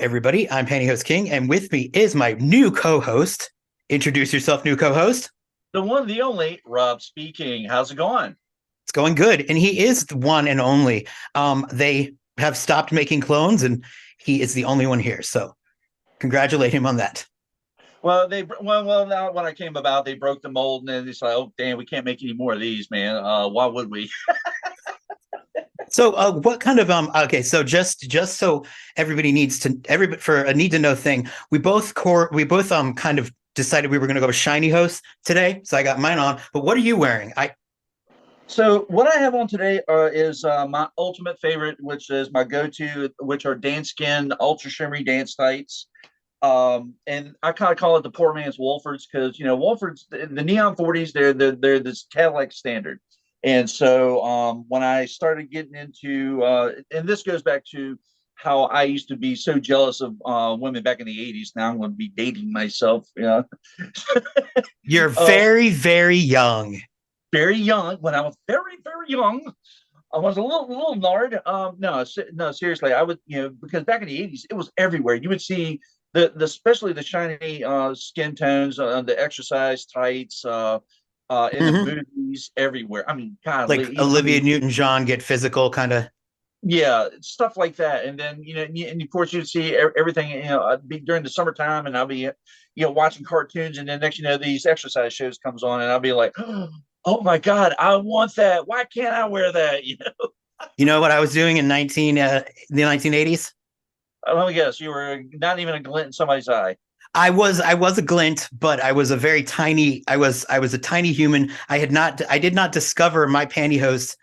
everybody. I'm Pantyhose King, and with me is my new co-host. Introduce yourself, new co-host. The one, the only, Rob Speedking. How's it going? It's going good, and he is the one and only. They have stopped making clones, and he is the only one here. So, congratulate him on that. Well, well. Now, when I came about, they broke the mold, and then it's like, oh, damn, we can't make any more of these, man. Why would we? So, what kind of Okay, so just so everybody needs to for a need to know thing, we both kind of decided we were going to go with shiny hosts today. So I got mine on. But what are you wearing? So what I have on today is my ultimate favorite, which is my go-to, which are Danskin ultra shimmery dance tights. And I kind of call it the poor man's Wolfords because Wolfords, the Neon 40s, they're this Cadillac standard. And so when I started getting into and this goes back to how I used to be so jealous of women back in the 80s. Now I'm going to be dating myself. You're very, very young. Very young. When I was very, very young, I was a little nard. No, seriously, I would, because back in the 80s, it was everywhere. You would see the especially the shiny skin tones, the exercise tights, in the movies everywhere. I mean, God, like Olivia Newton-John get physical kind of. Yeah, stuff like that. And then, and of course you'd see everything, I'd be during the summertime and I'll be, watching cartoons. And then next, these exercise shows comes on and I'll be like, oh my God, I want that. Why can't I wear that? You know what I was doing in the 1980s? Let me guess, you were not even a glint in somebody's eye. I was a glint, but I was a very tiny. I was a tiny human. I did not discover my pantyhose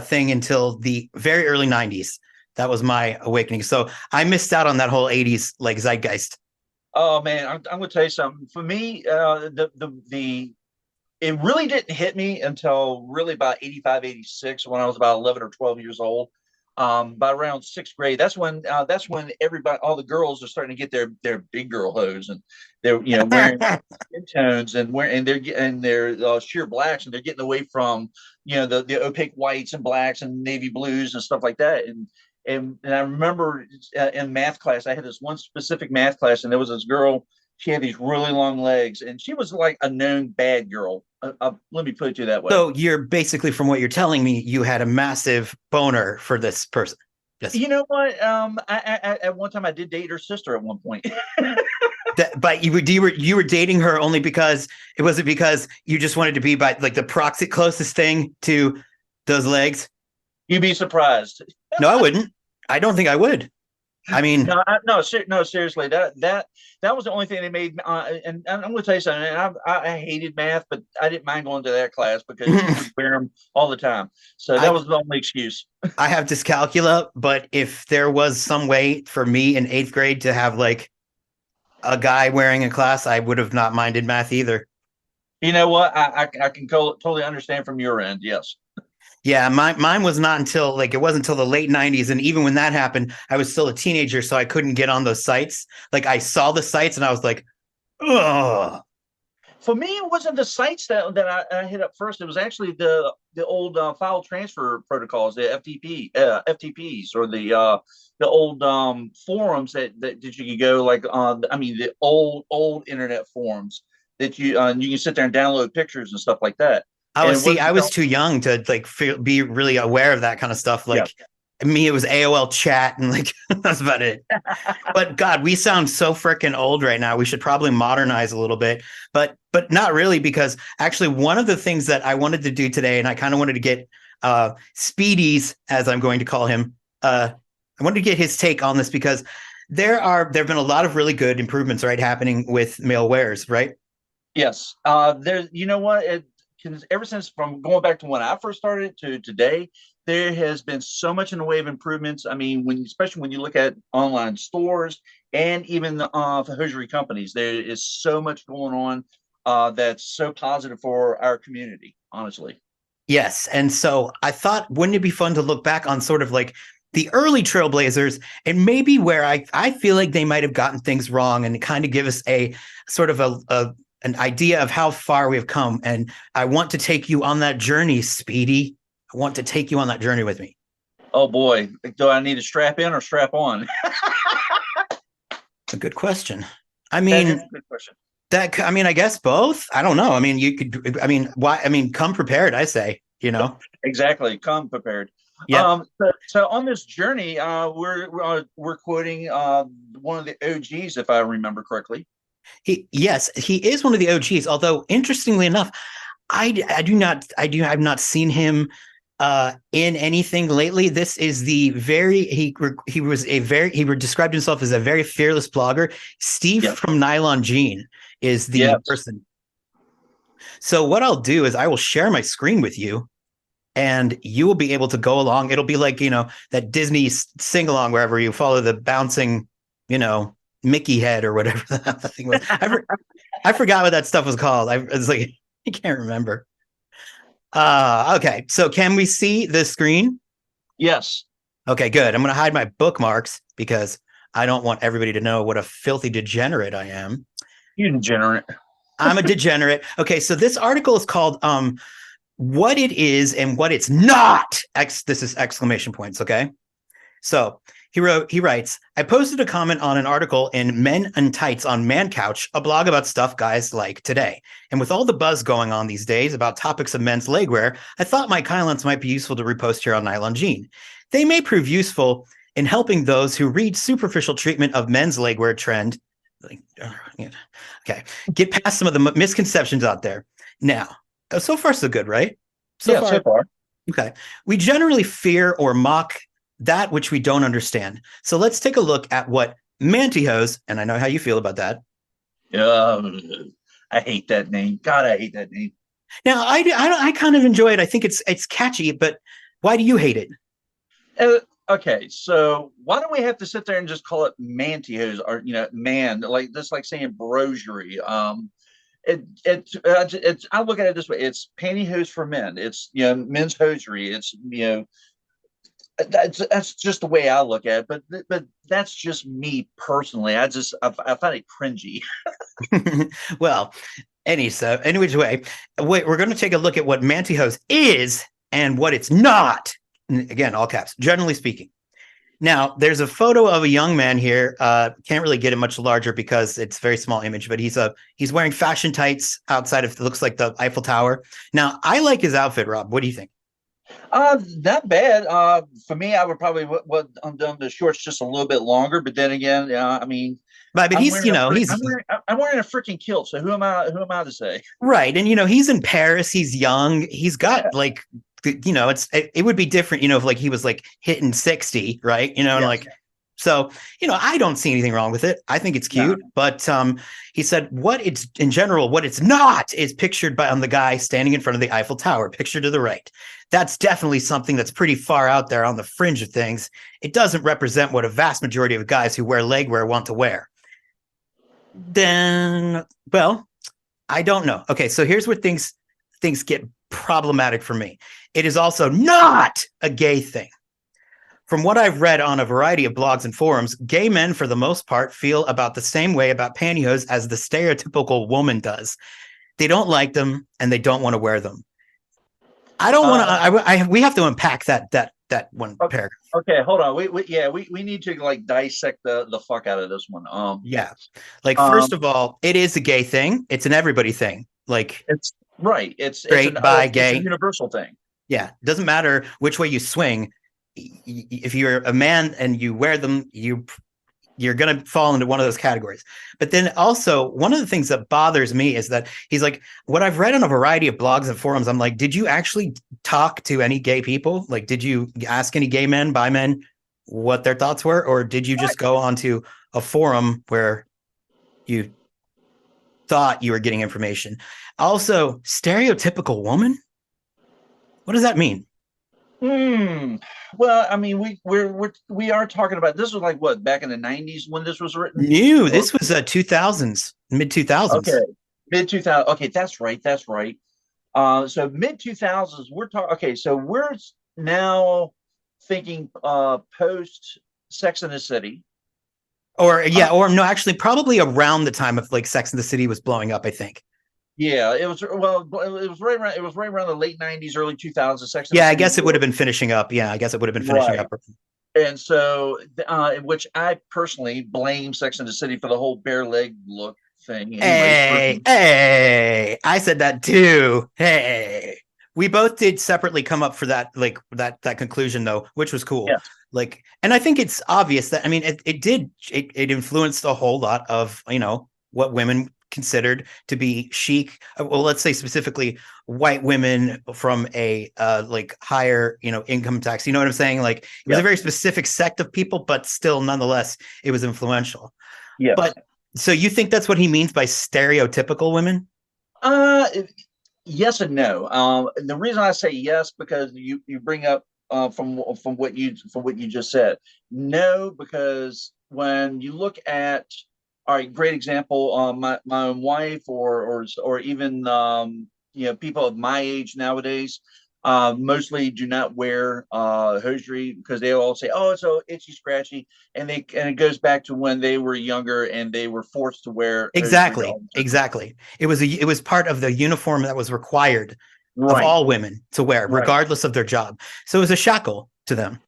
thing until the very early 90s. That was my awakening. So I missed out on that whole 80s like zeitgeist. Oh man, I'm going to tell you something. For me, it really didn't hit me until really about 85, 86 when I was about 11 or 12 years old. By around sixth grade, that's when everybody, all the girls are starting to get their big girl hose, and they're wearing skin tones and they're sheer blacks, and they're getting away from the opaque whites and blacks and navy blues and stuff like that. And I remember in math class, I had this one specific math class, and there was this girl. She had these really long legs, and she was like a known bad girl. Let me put it to you that way. So you're basically, from what you're telling me, you had a massive boner for this person. Yes. You know what? I at one time I did date her sister at one point. But you were dating her only because because you just wanted to be by like the proxy closest thing to those legs? You'd be surprised. No, I wouldn't. I don't think I would. I mean, no, seriously, that was the only thing they made. And I'm going to tell you something. I hated math, but I didn't mind going to that class because you would wear them all the time. So that was the only excuse. I have dyscalculia, but if there was some way for me in 8th grade to have like a guy wearing a class, I would have not minded math either. You know what? I can totally understand from your end. Yes. Yeah, mine was not until it wasn't until the late 90s. And even when that happened, I was still a teenager, so I couldn't get on those sites. Like I saw the sites and I was like, ugh. For me, it wasn't the sites that I hit up first. It was actually the old file transfer protocols, the FTPs, or the old forums that you could go the old internet forums that you can sit there and download pictures and stuff like that. I was too young to be really aware of that kind of stuff. Me, it was AOL chat and that's about it. But God, we sound so freaking old right now. We should probably modernize a little bit, but not really, because actually one of the things that I wanted to do today, and I kind of wanted to get Speedy's, as I'm going to call him, I wanted to get his take on this because there have been a lot of really good improvements, right, happening with male wears, right? Yes. You know what? Ever since from going back to when I first started to today, there has been so much in the way of improvements. I mean, especially when you look at online stores and even the hosiery companies, there is so much going on that's so positive for our community, honestly. Yes. And so I thought, wouldn't it be fun to look back on sort of like the early trailblazers and maybe where I feel like they might have gotten things wrong, and kind of give us a sort of an idea of how far we've come. And I want to take you on that journey, Speedy. I want to take you on that journey with me. Oh boy, do I need to strap in or strap on? A good question. I That is mean, a good question. I mean, I guess both. I don't know. I mean, you could. I mean, why? I mean, come prepared. I say. Exactly. Come prepared. Yep. So on this journey, we're quoting one of the OGs, if I remember correctly. Yes, he is one of the OGs. Although, interestingly enough, I've not seen him in anything lately. This is the very he described himself as a very fearless blogger. Steve Yep. from Nylongene is the Yes. person. So what I'll do is I will share my screen with you, and you will be able to go along. It'll be like, that Disney sing along wherever you follow the bouncing, Mickey head or whatever that thing was. I forgot what that stuff was called. I was like, I can't remember. Okay. So can we see the screen? Yes. Okay, good. I'm going to hide my bookmarks because I don't want everybody to know what a filthy degenerate I am. You degenerate. I'm a degenerate. Okay, so this article is called What It Is and What It's Not. This is exclamation points, okay? So he writes, I posted a comment on an article in Men and Tights on Man Couch, a blog about stuff guys like today. And with all the buzz going on these days about topics of men's legwear, I thought my comments might be useful to repost here on Nylongene. They may prove useful in helping those who read superficial treatment of men's legwear trend. Okay, get past some of the misconceptions out there. Now, so far so good, right? So far. Okay. We generally fear or mock that which we don't understand. So let's take a look at what Pantyhose, and I know how you feel about that. I hate that name. God, I hate that name. Now, I kind of enjoy it. I think it's catchy, but why do you hate it? Okay, so why don't we have to sit there and just call it Pantyhose, or man, like this, like saying broderie. It's I look at it this way: it's pantyhose for men. It's men's hosiery. It's that's just the way I look at it. But that's just me personally. I find it cringy. Well, any which way, we're going to take a look at what Pantyhose is and what it's not. Again, all caps, generally speaking. Now, there's a photo of a young man here. Can't really get it much larger because it's a very small image, but he's wearing fashion tights outside of, it looks like the Eiffel Tower. Now, I like his outfit, Rob. What do you think? Not bad. For me, I would probably undone the shorts just a little bit longer, but then again, I mean, but I'm he's, I'm wearing a freaking kilt. So who am I to say? Right. And, he's in Paris. He's young. He's got like, it would be different, if like he was like hitting 60, right? And like, so, I don't see anything wrong with it. I think it's cute, but he said what it's not is pictured on the guy standing in front of the Eiffel Tower, pictured to the right. That's definitely something that's pretty far out there on the fringe of things. It doesn't represent what a vast majority of guys who wear legwear want to wear. Then, well, I don't know. Okay, so here's where things get problematic for me. It is also not a gay thing. From what I've read on a variety of blogs and forums, gay men, for the most part, feel about the same way about pantyhose as the stereotypical woman does. They don't like them and they don't want to wear them. I don't want to. We have to unpack that one paragraph. Okay, hold on. We need to like dissect the fuck out of this one. Yeah, like first of all, it is a gay thing. It's an everybody thing. Like it's right. It's straight, bi, gay, it's a universal thing. Yeah, it doesn't matter which way you swing. If you're a man and you wear them, you're going to fall into one of those categories. But then also, one of the things that bothers me is that he's like, what I've read on a variety of blogs and forums, I'm like, did you actually talk to any gay people? Like, did you ask any gay men, bi men, what their thoughts were? Or did you just go onto a forum where you thought you were getting information? Also, stereotypical woman? What does that mean? Well, I mean, we are talking about, this was like what, back in the 90s when this was written? This was 2000s, mid 2000s. Okay, mid 2000s. Okay, that's right. So mid 2000s, we're talking. Okay, so we're now thinking post Sex and the City. Or no, actually, probably around the time of like Sex and the City was blowing up, I think. Yeah, it was right around the late 90s, early 2000s. I guess it would have been finishing up. Yeah, I guess it would have been finishing up. And so, which I personally blame Sex and the City for the whole bare leg look thing. Anyways, Hey, I said that too. Hey, we both did separately come up for that, like that conclusion though, which was cool. yes, Like, and I think it's obvious that, I mean, it influenced a whole lot of, what women considered to be chic. Well, let's say specifically white women from a like higher, income tax. You know what I'm saying? Like, it was a yes, very specific sect of people, but still, nonetheless, it was influential. yes. But so you think that's what he means by stereotypical women? Uh, yes and no. And the reason I say yes because you bring up from what you just said. No, because when you look at, all right, great example. My own wife, or even people of my age nowadays, mostly do not wear hosiery because they all say, "Oh, it's so itchy, scratchy," and it goes back to when they were younger and they were forced to wear hosiery Exactly. all the time. Exactly. It was part of the uniform that was required of Right, all women to wear, right. regardless of their job. So it was a shackle to them.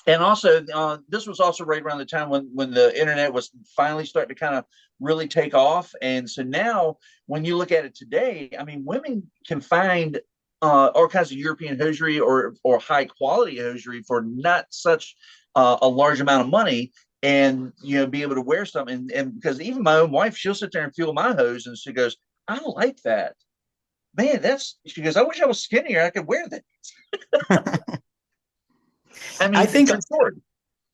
And also, this was also right around the time when the internet was finally starting to kind of really take off. And so now, when you look at it today, I mean, women can find all kinds of European hosiery or high quality hosiery for not such a large amount of money, and be able to wear something. And because even my own wife, she'll sit there and feel my hose, and she goes, "I like that, man. That's," she goes, "I wish I was skinnier. I could wear that." I I mean, think true story.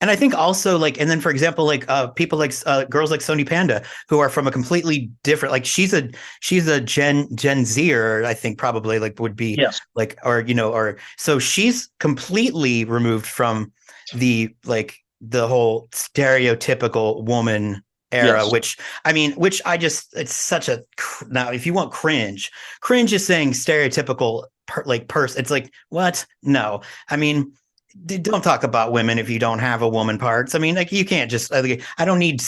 And I think also, like, and then for example, like people like girls like Sony Panda, who are from a completely different, like she's a Gen Zer, I think probably like would be Yes. like, or so she's completely removed from the whole stereotypical woman era, Yes. which I just, it's such a, now if you want cringe is saying stereotypical person. It's like, what? No, I mean, don't talk about women if you don't have a woman parts. I mean, like, you can't just, I don't need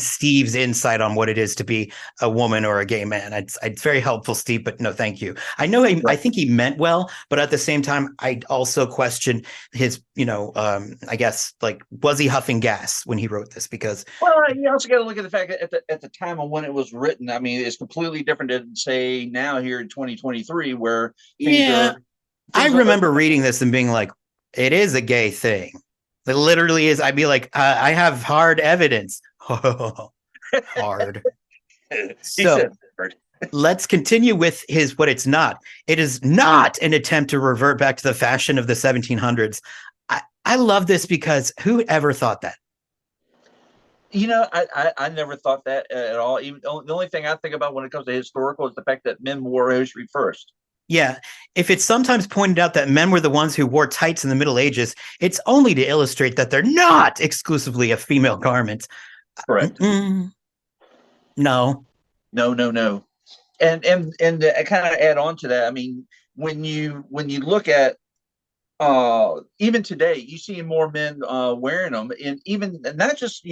Steve's insight on what it is to be a woman or a gay man. It's very helpful, Steve, but no, thank you. I know I Right. think he meant well, but at the same time, I also question his, I guess, like, was he huffing gas when he wrote this? Because Well, you also got to look at the fact that at the time of when it was written, I mean, it's completely different than say now here in 2023, where things yeah, are I things are. remember reading this and being like, it is a gay thing. It literally is. I'd be like, I have hard evidence. Hard. He said, So let's continue with his what it's not. It is not an attempt to revert back to the fashion of the 1700s. I love this because who ever thought that? I never thought that at all. Even the only thing I think about when it comes to historical is the fact that men wore hosiery first. Yeah. If it's sometimes pointed out that men were the ones who wore tights in the Middle Ages, it's only to illustrate that they're not exclusively a female garment. Correct. Mm-mm. No. No, no, no. And to kind of add on to that, I mean, when you look at even today, you see more men wearing them, and even not just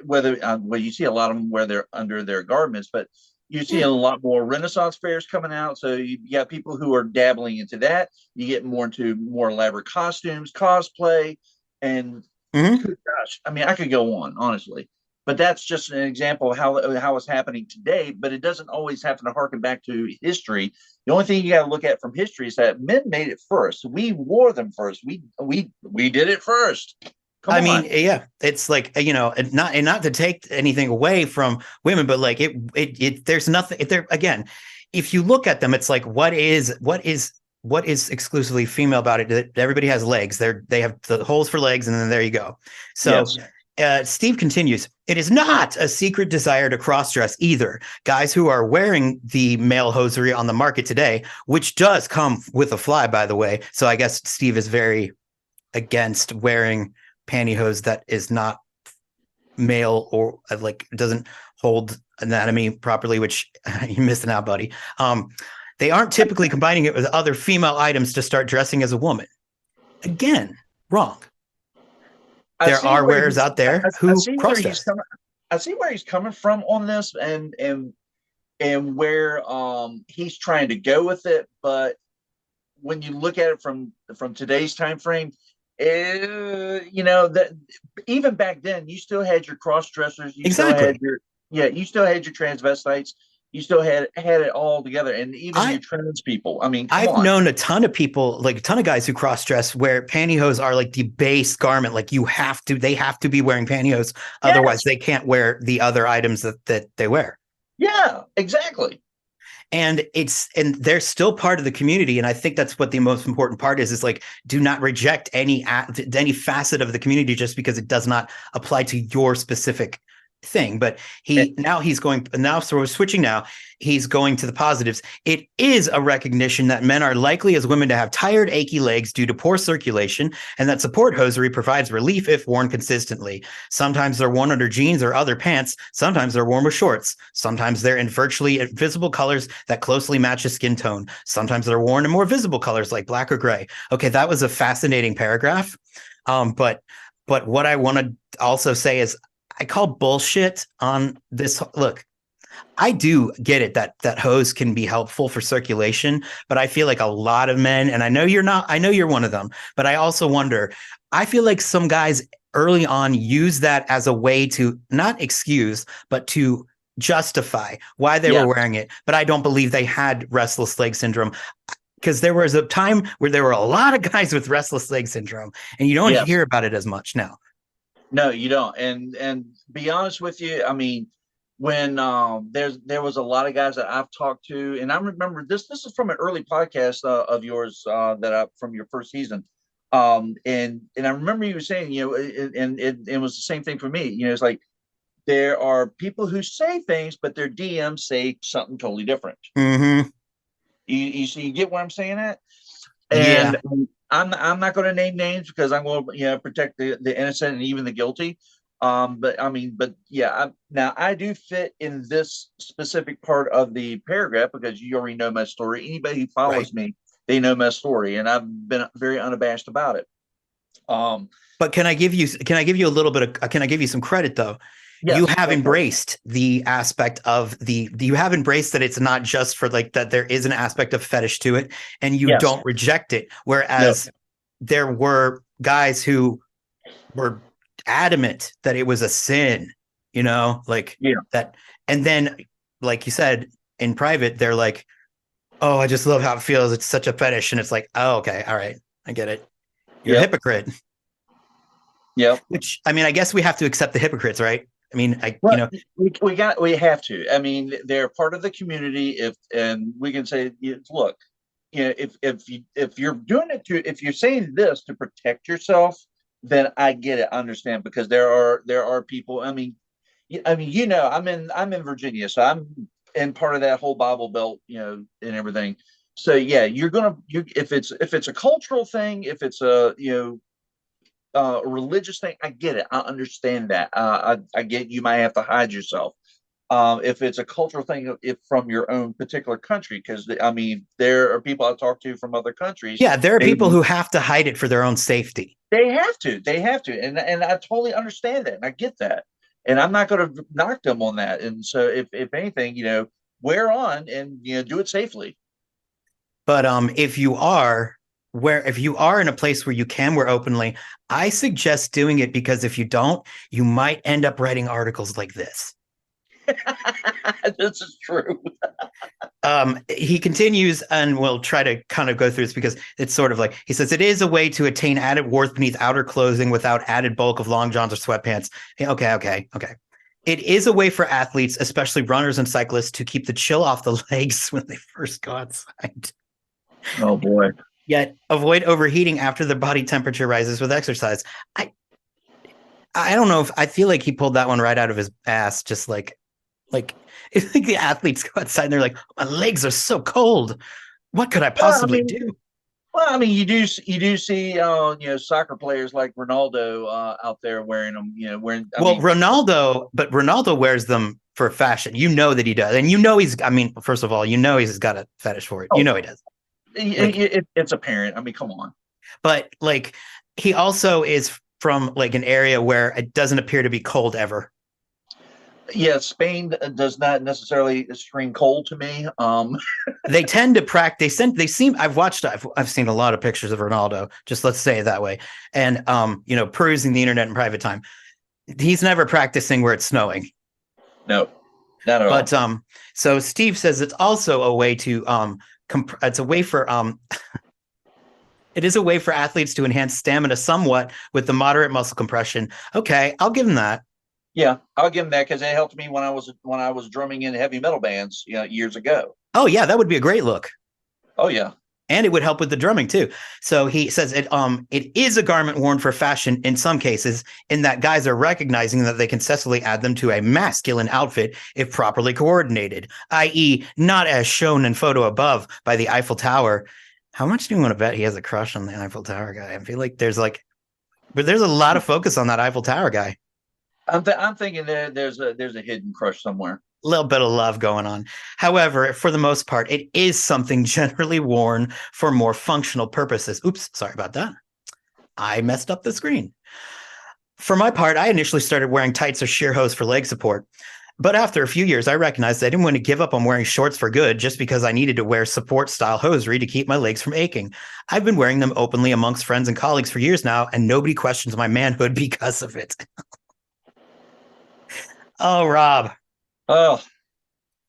whether well, you see a lot of them wear their under their garments, but you see Yeah. a lot more Renaissance fairs coming out. So you got people who are dabbling into that. You get more into more elaborate costumes, cosplay, and Mm-hmm. good gosh, I mean, I could go on honestly, but that's just an example of how it's happening today. But it doesn't always have to harken back to history. The only thing you got to look at from history is that men made it first. We wore them first. We did it first. Come I mean, on. yeah, it's like, and not to take anything away from women, but like there's nothing there again. If you look at them, it's like, what is exclusively female about it? Everybody has legs. They have the holes for legs, and then there you go. So Yes. Steve continues, it is not a secret desire to cross-dress either. Guys who are wearing the male hosiery on the market today, which does come with a fly, by the way. So I guess Steve is very against wearing pantyhose that is not male or like doesn't hold anatomy properly, which you're missing out, buddy. They aren't typically combining it with other female items to start dressing as a woman. Again, wrong. I There see are where wearers he's. out there I who see where cross he's dress. coming. I see where he's coming from on this, and where he's trying to go with it. But when you look at it from today's time frame, You know that even back then, you still had your cross dressers. You still had Exactly. you still had your transvestites. You still had it all together, and even I your trans people. I mean, come I've on. known a ton of people, like a ton of guys who cross dress where pantyhose are like the base garment. Like they have to be wearing pantyhose. Otherwise Yes. they can't wear the other items that they wear. Yeah. Exactly. And they're still part of the community. And I think that's what the most important part is like, do not reject any facet of the community just because it does not apply to your specific thing. But so we're switching now. He's going to the positives. It is a recognition that men are likely as women to have tired, achy legs due to poor circulation, and that support hosiery provides relief if worn consistently. Sometimes they're worn under jeans or other pants. Sometimes they're worn with shorts. Sometimes they're in virtually invisible colors that closely match a skin tone. Sometimes they're worn in more visible colors like black or gray. Okay, that was a fascinating paragraph. But what I want to also say is I call bullshit on this. Look, I do get it that hose can be helpful for circulation, but I feel like a lot of men, and I know you're not, I know you're one of them, but I also wonder, I feel like some guys early on use that as a way to not excuse, but to justify why they Yeah. were wearing it. But I don't believe they had restless leg syndrome because there was a time where there were a lot of guys with restless leg syndrome, and you don't Yes. hear about it as much now. No, you don't. And be honest with you, I mean, when there was a lot of guys that I've talked to, and I remember this is from an early podcast of yours that I from your first season. And I remember you were saying, you know, it was the same thing for me. You know, it's like there are people who say things, but their DMs say something totally different. Mm-hmm. You get what I'm saying at? Yeah. And I'm not going to name names because I'm going to protect the innocent and even the guilty. But I mean, but yeah, now I do fit in this specific part of the paragraph because you already know my story. Anybody who Right. follows me, they know my story, and I've been very unabashed about it. Um, But can I give you a little bit of can I give you some credit though? You yes, have go for it. embraced the aspect of you have embraced that it's not just for like that there is an aspect of fetish to it and you Yes, don't reject it. no, Whereas there were guys who were adamant that it was a sin, like yeah, that. And then, like you said, in private, they're like, oh, I just love how it feels. It's such a fetish. And it's like, oh, okay, all right, I get it. You're a yep, hypocrite. yep. Which I mean, I guess we have to accept the hypocrites, right? I mean, Well, we have to. I mean, they're part of the community. If and we can say, look, if you're doing it to if you're saying this to protect yourself, then I get it, I understand because there are people. I mean, I'm in Virginia, so I'm in part of that whole Bible Belt, and everything. So yeah, if it's a cultural thing, if it's a religious thing, I get it. I understand that. I get you might have to hide yourself. If it's a cultural thing, if from your own particular country, because I mean, there are people I talk to from other countries. yeah, there are They people who have to hide it for their own safety. they have to, and I totally understand that, and I get that, and I'm not going to knock them on that. And so, if anything, wear on and do it safely. But if you are in a place where you can wear openly, I suggest doing it because if you don't, you might end up writing articles like this. This is true. He continues, and we'll try to kind of go through this because it's sort of like he says it is a way to attain added warmth beneath outer clothing without added bulk of long johns or sweatpants. Okay. It is a way for athletes, especially runners and cyclists, to keep the chill off the legs when they first go outside. Oh boy. Yet avoid overheating after the body temperature rises with exercise. I I don't know if I feel like he pulled that one right out of his ass, just like it's like the athletes go outside and they're like, my legs are so cold. What could I Well, I possibly mean, do? you do see soccer players like Ronaldo out there wearing them. Wearing. I Well, mean, Ronaldo wears them for fashion. You know that he does. And I mean, first of all, he's got a fetish for it. You oh, know he does. Like, it's apparent. I mean, come on. but like he also is from like an area where it doesn't appear to be cold ever. Yeah, Spain does not necessarily scream cold to me. They tend to practice. They seem. I've seen a lot of pictures of Ronaldo. Just let's say it that way. And perusing the internet in private time, he's never practicing where it's snowing. No, not at But all. so Steve says it's also a way to it's a way for it is a way for athletes to enhance stamina somewhat with the moderate muscle compression. Okay, I'll give him that. Yeah, I'll give him that because it helped me when I was drumming in heavy metal bands, years ago. Oh yeah, that would be a great look. Oh yeah. And it would help with the drumming too. So he says it is a garment worn for fashion in some cases, in that guys are recognizing that they can successfully add them to a masculine outfit if properly coordinated, i.e., not as shown in photo above by the Eiffel Tower. How much do you want to bet he has a crush on the Eiffel Tower guy? I feel like there's a lot of focus on that Eiffel Tower guy. I'm thinking there's a hidden crush somewhere. Little bit of love going on. However, for the most part, it is something generally worn for more functional purposes. Oops, sorry about that. I messed up the screen. For my part, I initially started wearing tights or sheer hose for leg support. But after a few years, I recognized I didn't want to give up on wearing shorts for good just because I needed to wear support style hosiery to keep my legs from aching. I've been wearing them openly amongst friends and colleagues for years now, and nobody questions my manhood because of it. Oh, Rob. Oh,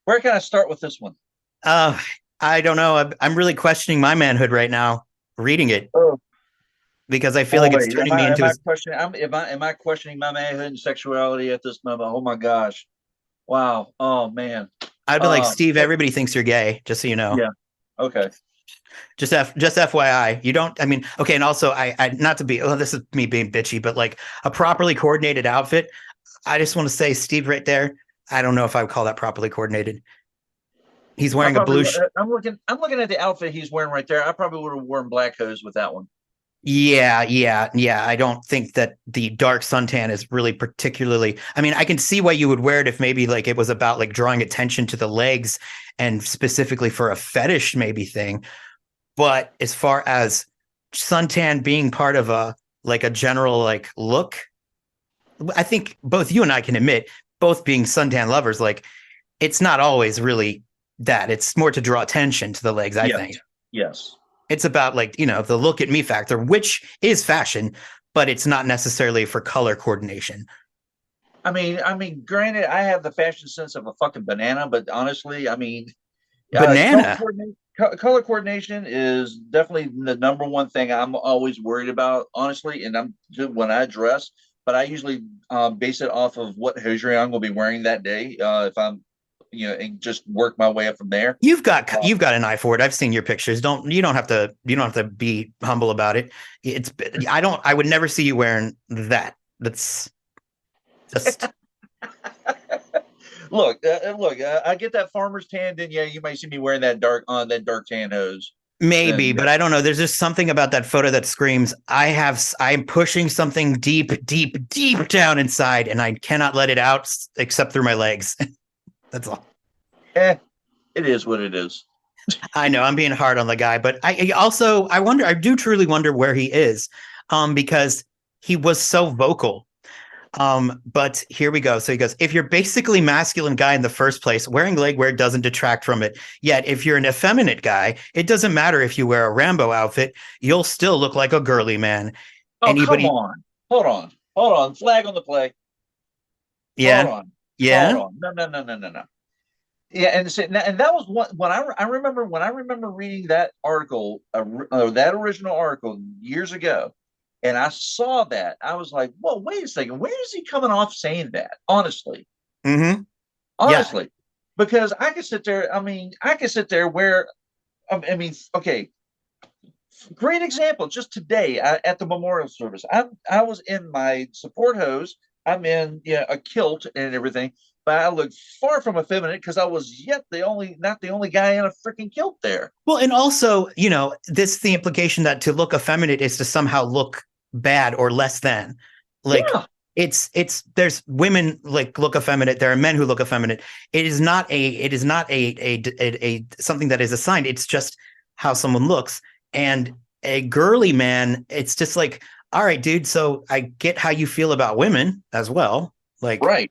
where can I start with this one? I don't know. I'm really questioning my manhood right now, reading it, Oh, because I feel like it's turning me into. Am I questioning my manhood and sexuality at this moment? Oh my gosh! Wow! Oh man! I'd be like, Steve, everybody thinks you're gay, just so you know. Yeah. Okay. Just FYI, you don't. I mean, okay, and also, I not to be. Oh, this is me being bitchy, but like a properly coordinated outfit. I just want to say, Steve, right there. I don't know if I would call that properly coordinated. He's wearing a blue. I'm looking at the outfit he's wearing right there. I probably would have worn black hose with that one. Yeah. I don't think that the dark suntan is really particularly. I mean, I can see why you would wear it if maybe like it was about like drawing attention to the legs and specifically for a fetish maybe thing. But as far as suntan being part of a general like look, I think both you and I can admit, both being suntan lovers, like it's not always really that. It's more to draw attention to the legs, I think. Yes. It's about like, the look at me factor, which is fashion, but it's not necessarily for color coordination. I mean, granted, I have the fashion sense of a fucking banana, but honestly, I mean, banana. Color coordination is definitely the number one thing I'm always worried about, honestly. And when I dress, but I usually base it off of what hosiery I'm going to be wearing that day. If I'm, and just work my way up from there. You've got an eye for it. I've seen your pictures. You don't have to be humble about it. I would never see you wearing that. That's just. Look, I get that farmer's tan, then yeah, you might see me wearing that dark tan hose. Maybe, but I don't know. There's just something about that photo that screams, I'm pushing something deep, deep, deep down inside, and I cannot let it out except through my legs. That's all. It is what it is. I know I'm being hard on the guy, but I do truly wonder where he is, because he was so vocal. But here we go. So he goes, if you're basically masculine guy in the first place, wearing legwear doesn't detract from it. Yet if you're an effeminate guy, it doesn't matter if you wear a Rambo outfit, you'll still look like a girly man. Oh, come on. Hold on. Flag on the play. Yeah. Hold on. Yeah. Hold on. No. Yeah, and that was when I remember reading that article, that original article years ago. And I saw that. I was like, "Whoa, wait a second. Where is he coming off saying that?" Honestly, honestly, yeah. Because I could sit there. I mean, where, okay. Great example. Just today at the memorial service, I was in my support hose. I'm in a kilt and everything, but I looked far from effeminate because I was not the only guy in a freaking kilt there. Well, and also, the implication that to look effeminate is to somehow look bad or less than. Like, yeah. It's there's women like look effeminate. There are men who look effeminate. It is not a something that is assigned. It's just how someone looks. And a girly man, it's just like, all right, dude. So I get how you feel about women as well. Like, right.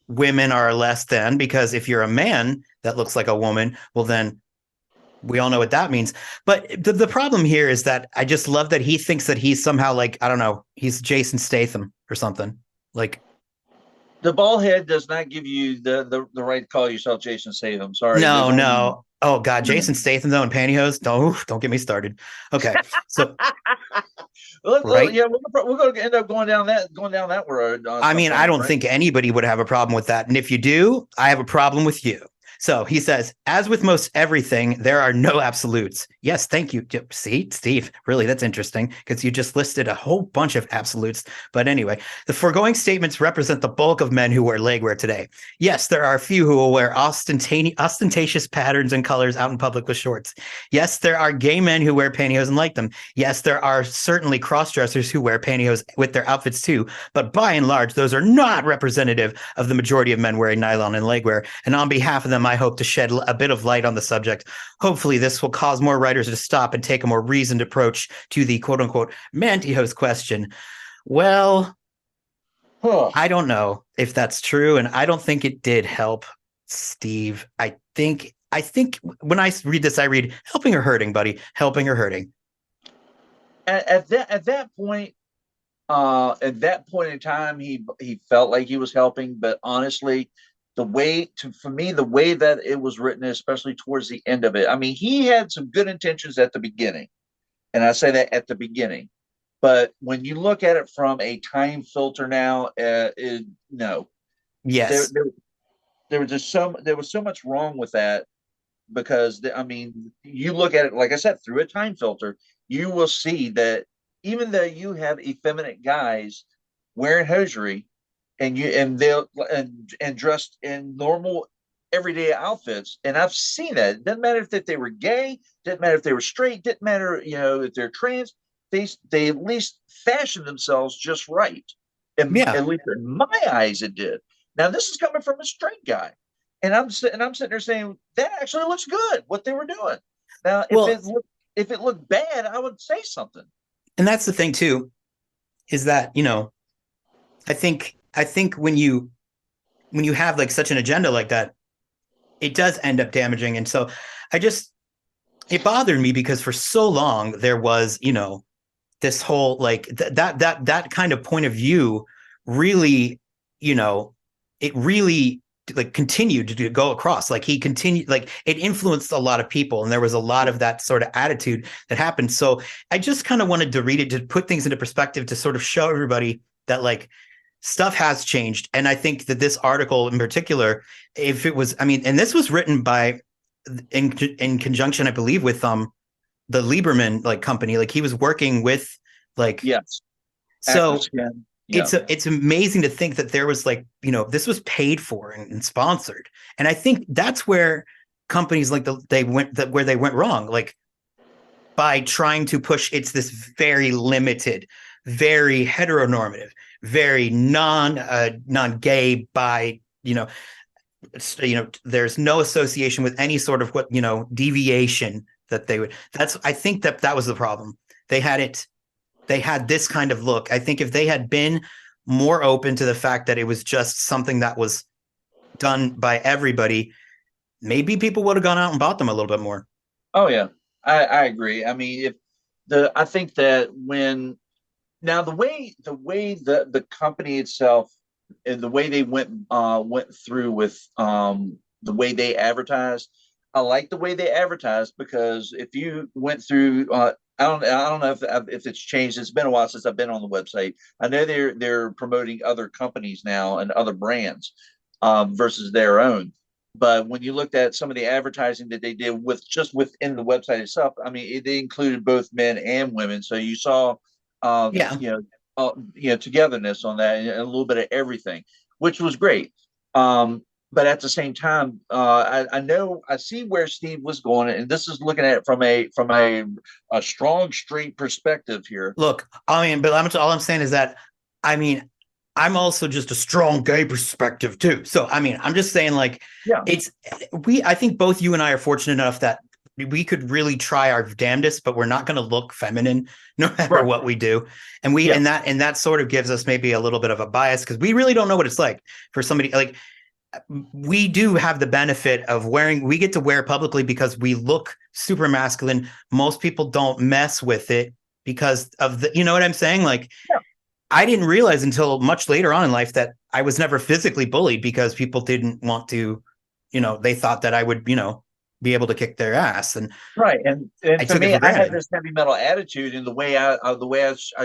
women are less than, because if you're a man that looks like a woman, well, then we all know what that means. But the problem here is that I just love that he thinks that he's somehow like, I don't know, he's Jason Statham or something. Like, The bald head does not give you the right to call yourself Jason Statham. Sorry. no. Oh God, Jason Statham though in pantyhose. Don't get me started. Okay, so right. Yeah, we're going to end up going down that road. I mean, I don't think anybody would have a problem with that, and if you do, I have a problem with you. So he says, as with most everything, there are no absolutes. Yes, thank you. See, Steve, really, that's interesting because you just listed a whole bunch of absolutes. But anyway, the foregoing statements represent the bulk of men who wear legwear today. Yes, there are a few who will wear ostentatious patterns and colors out in public with shorts. Yes, there are gay men who wear pantyhose and like them. Yes, there are certainly cross-dressers who wear pantyhose with their outfits too. But by and large, those are not representative of the majority of men wearing nylon and legwear. And on behalf of them, I hope to shed a bit of light on the subject. Hopefully this will cause more writers to stop and take a more reasoned approach to the quote unquote pantyhose question. Well, I don't know if that's true, and I don't think it did help Steve. I think when I read this, I read helping or hurting, buddy, helping or hurting. At that point in time, he felt like he was helping, but honestly, the way that it was written, especially towards the end of it, I mean, he had some good intentions at the beginning, and I say that at the beginning, but when you look at it from a time filter now, no, Yes, there was so much wrong with that, because I mean, you look at it, like I said, through a time filter, you will see that even though you have effeminate guys wearing hosiery, and they'll and dressed in normal everyday outfits, and I've seen that. It doesn't matter if that they were gay, didn't matter if they were straight, didn't matter, if they're trans. They at least fashion themselves just right. And yeah. at least in my eyes, it did. Now this is coming from a straight guy, and I'm sitting there saying that actually looks good what they were doing. Now, if it looked bad, I would say something. And that's the thing too, is that I think when you have like such an agenda like that, it does end up damaging. And so it bothered me because for so long there was, this whole like that kind of point of view really, it really like continued to go across. Like he continued, like it influenced a lot of people, and there was a lot of that sort of attitude that happened. So I just kind of wanted to read it to put things into perspective, to sort of show everybody that like stuff has changed. And I think that this article in particular, if it was, I mean, and this was written by in conjunction, I believe, with the Lieberman like company, like he was working with like, yes. So it's amazing to think that there was like, this was paid for and sponsored. And I think that's where companies like where they went wrong, like by trying to push, it's this very limited, very heteronormative, very non-gay by, there's no association with any sort of deviation that they would. I think that was the problem. They had this kind of look. I think if they had been more open to the fact that it was just something that was done by everybody, maybe people would have gone out and bought them a little bit more. Oh yeah, I agree. I mean, I think that when now the way the company itself and the way they went through with the way they advertised, I like the way they advertised, because if you went through, I don't know if it's changed. It's been a while since I've been on the website. I know they're promoting other companies now and other brands versus their own. But when you looked at some of the advertising that they did within the website itself, I mean, they included both men and women. So you saw, togetherness on that, and a little bit of everything, which was great. But at the same time, I see where Steve was going, and this is looking at it from a strong, straight perspective here. Look, I mean, but all I'm saying is that, I mean, I'm also just a strong gay perspective too. So, I mean, I'm just saying, like, I think both you and I are fortunate enough that we could really try our damnedest, but we're not going to look feminine no matter what we do. And and that sort of gives us maybe a little bit of a bias, because we really don't know what it's like for somebody like, we do have the benefit of we get to wear publicly because we look super masculine. Most people don't mess with it because of the, you know what I'm saying? Like, Yeah. I didn't realize until much later on in life that I was never physically bullied because people didn't want to, they thought that I would, be able to kick their ass. And right. And for me, I have this heavy metal attitude in the way I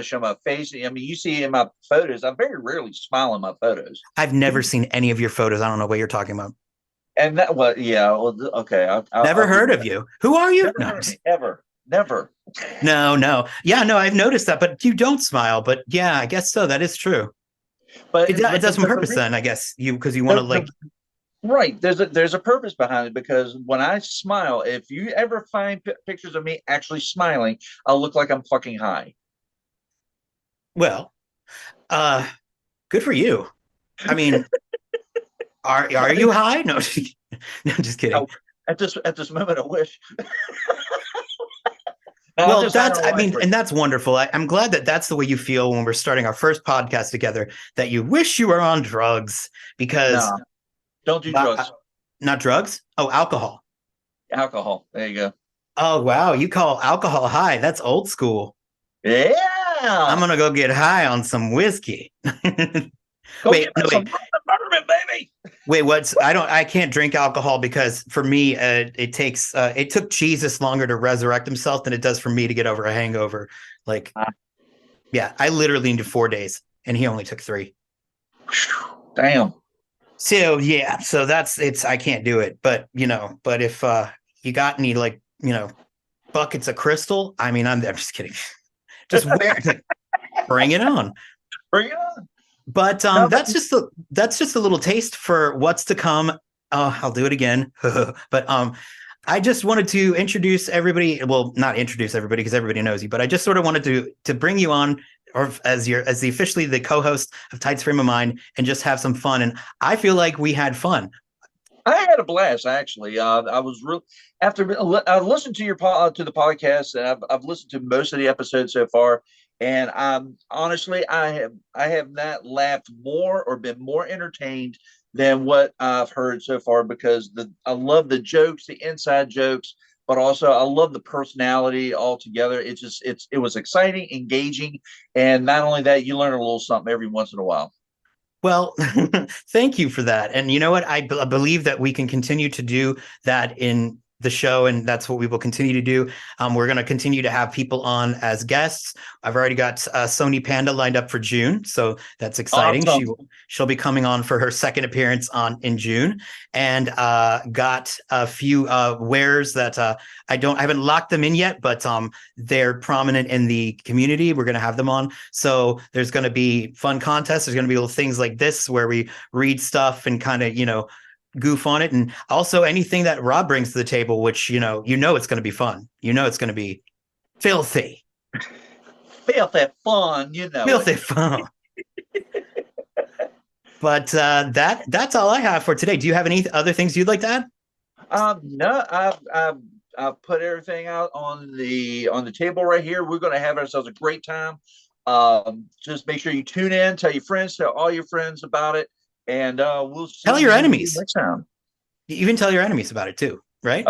show my face. I mean, you see in my photos, I very rarely smile in my photos. I've never seen any of your photos. I don't know what you're talking about. And that, well, yeah, well, okay. Never heard of you. Who are you? Never. No. Yeah, no, I've noticed that, but you don't smile. But yeah, I guess so. That is true. But it does on purpose then, I guess, because you want to like. Right. There's a purpose behind it, because when I smile, if you ever find pictures of me actually smiling, I'll look like I'm fucking high. Well, good for you. I mean, are you high? No, no, just kidding. At this moment, I wish. Well, and that's wonderful. I'm glad that that's the way you feel when we're starting our first podcast together, that you wish you were on drugs, because don't do drugs. Not drugs? Oh, alcohol. Alcohol. There you go. Oh, wow. You call alcohol high. That's old school. Yeah. I'm going to go get high on some whiskey. Wait. Some bourbon, baby. Wait, I can't drink alcohol because for me, it took Jesus longer to resurrect himself than it does for me to get over a hangover. Like, yeah, I literally needed 4 days and he only took 3. Damn. So, yeah, so I can't do it. But if you got any, like, buckets of crystal, I mean, I'm just kidding. Just bring it on. Bring it on. But that's just a little taste for what's to come. I'll do it again. But I just wanted to introduce everybody. Well, not introduce everybody because everybody knows you, but I just sort of wanted to bring you on, or as officially the co-host of Tights Frame of Mind, and just have some fun. And I feel like we had fun. I had a blast, actually. I was real after I listened to to the podcast, and I've listened to most of the episodes so far. And honestly, I have not laughed more or been more entertained than what I've heard so far, because I love the jokes, the inside jokes, but also I love the personality altogether. It was exciting, engaging, and not only that, you learn a little something every once in a while. Well, thank you for that. And you know what? I believe that we can continue to do that in the show, and that's what we will continue to do. We're going to continue to have people on as guests. I've already got Sony Panda lined up for June, so that's exciting. Awesome. She'll be coming on for her second appearance in June, and got a few wares that I haven't locked them in yet, but they're prominent in the community. We're going to have them on, so there's going to be fun contests. There's going to be little things like this where we read stuff and kind of goof on it, and also anything that Rob brings to the table, which it's going to be fun. It's going to be filthy fun. Filthy fun. But that's all I have for today. Do you have any other things you'd like to add? No, I've put everything out on the table right here. We're going to have ourselves a great time. Just make sure you tune in, tell your friends, tell all your friends about it. And we'll tell your enemies next time. You even tell your enemies about it too, right?